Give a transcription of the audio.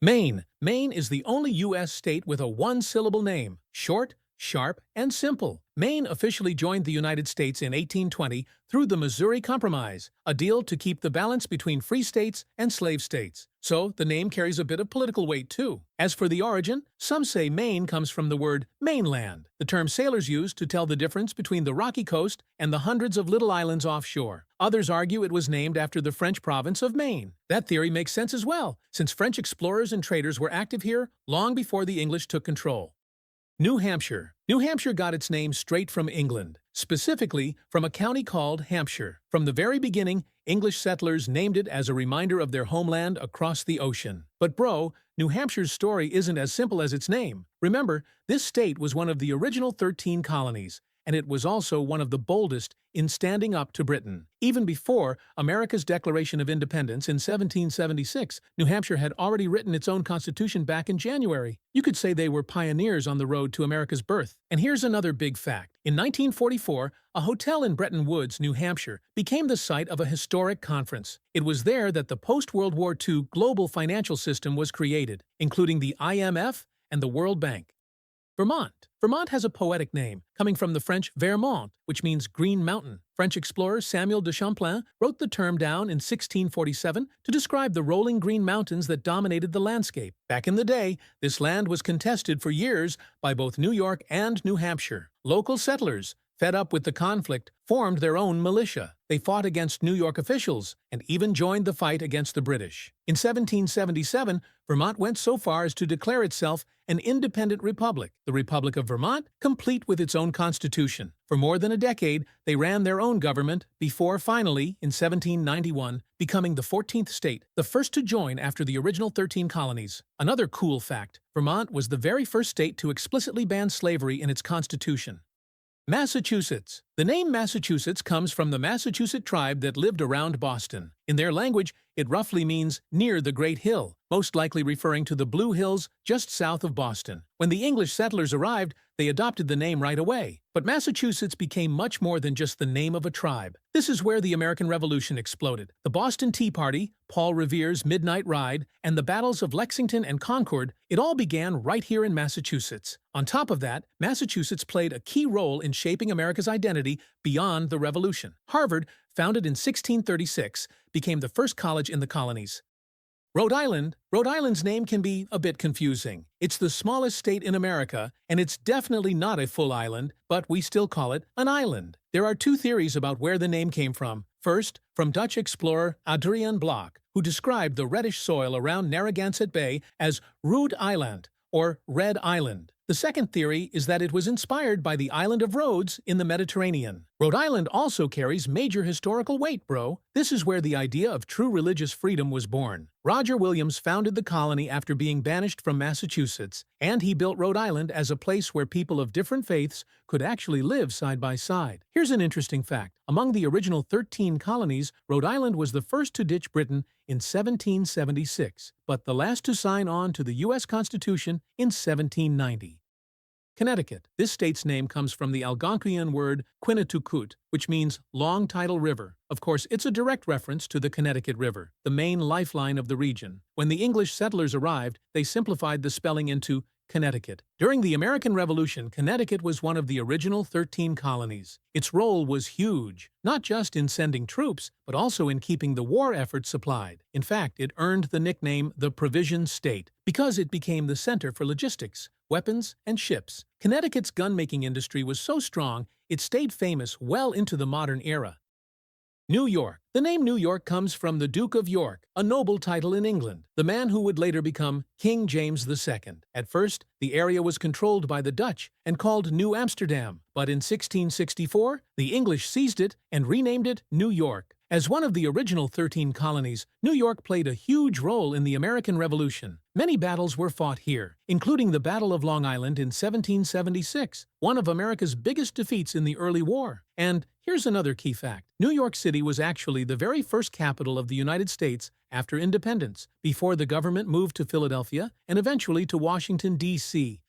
Maine. Maine is the only U.S. state with a one-syllable name, short, sharp, and simple. Maine officially joined the United States in 1820 through the Missouri Compromise, a deal to keep the balance between free states and slave states. So the name carries a bit of political weight too. As for the origin, some say Maine comes from the word mainland, the term sailors used to tell the difference between the rocky coast and the hundreds of little islands offshore. Others argue it was named after the French province of Maine. That theory makes sense as well, since French explorers and traders were active here long before the English took control. New Hampshire. New Hampshire got its name straight from England, specifically from a county called Hampshire. From the very beginning, English settlers named it as a reminder of their homeland across the ocean. But bro, New Hampshire's story isn't as simple as its name. Remember, this state was one of the original 13 colonies, and it was also one of the boldest in standing up to Britain. Even before America's Declaration of Independence in 1776, New Hampshire had already written its own constitution back in January. You could say they were pioneers on the road to America's birth. And here's another big fact. In 1944, a hotel in Bretton Woods, New Hampshire, became the site of a historic conference. It was there that the post-World War II global financial system was created, including the IMF and the World Bank. Vermont. Vermont has a poetic name, coming from the French Vermont, which means green mountain. French explorer Samuel de Champlain wrote the term down in 1647 to describe the rolling green mountains that dominated the landscape. Back in the day, this land was contested for years by both New York and New Hampshire. Local settlers, fed up with the conflict, formed their own militia. They fought against New York officials and even joined the fight against the British. In 1777, Vermont went so far as to declare itself an independent republic, the Republic of Vermont, complete with its own constitution. For more than a decade, they ran their own government before finally, in 1791, becoming the 14th state, the first to join after the original 13 colonies. Another cool fact, Vermont was the very first state to explicitly ban slavery in its constitution. Massachusetts. The name Massachusetts comes from the Massachusetts tribe that lived around Boston. In their language, it roughly means near the Great Hill, most likely referring to the Blue Hills just south of Boston. When the English settlers arrived, they adopted the name right away. But Massachusetts became much more than just the name of a tribe. This is where the American Revolution exploded. The Boston Tea Party, Paul Revere's Midnight Ride, and the battles of Lexington and Concord, it all began right here in Massachusetts. On top of that, Massachusetts played a key role in shaping America's identity beyond the Revolution. Harvard, founded in 1636, became the first college in the colonies. Rhode Island. Rhode Island's name can be a bit confusing. It's the smallest state in America, and it's definitely not a full island, but we still call it an island. There are two theories about where the name came from. First, from Dutch explorer Adriaan Block, who described the reddish soil around Narragansett Bay as Rood Eiland, or Red Island. The second theory is that it was inspired by the island of Rhodes in the Mediterranean. Rhode Island also carries major historical weight, bro. This is where the idea of true religious freedom was born. Roger Williams founded the colony after being banished from Massachusetts, and he built Rhode Island as a place where people of different faiths could actually live side by side. Here's an interesting fact. Among the original 13 colonies, Rhode Island was the first to ditch Britain in 1776, but the last to sign on to the U.S. Constitution in 1790. Connecticut. This state's name comes from the Algonquian word Quinnitukut, which means long tidal river. Of course, it's a direct reference to the Connecticut River, the main lifeline of the region. When the English settlers arrived, they simplified the spelling into Connecticut. During the American Revolution, Connecticut was one of the original 13 colonies. Its role was huge, not just in sending troops, but also in keeping the war effort supplied. In fact, it earned the nickname the Provision State because it became the center for logistics, weapons, and ships. Connecticut's gun-making industry was so strong, it stayed famous well into the modern era. New York. The name New York comes from the Duke of York, a noble title in England, the man who would later become King James II. At first, the area was controlled by the Dutch and called New Amsterdam, but in 1664, the English seized it and renamed it New York. As one of the original 13 colonies, New York played a huge role in the American Revolution. Many battles were fought here, including the Battle of Long Island in 1776, one of America's biggest defeats in the early war. And here's another key fact. New York City was actually the very first capital of the United States after independence, before the government moved to Philadelphia and eventually to Washington, D.C.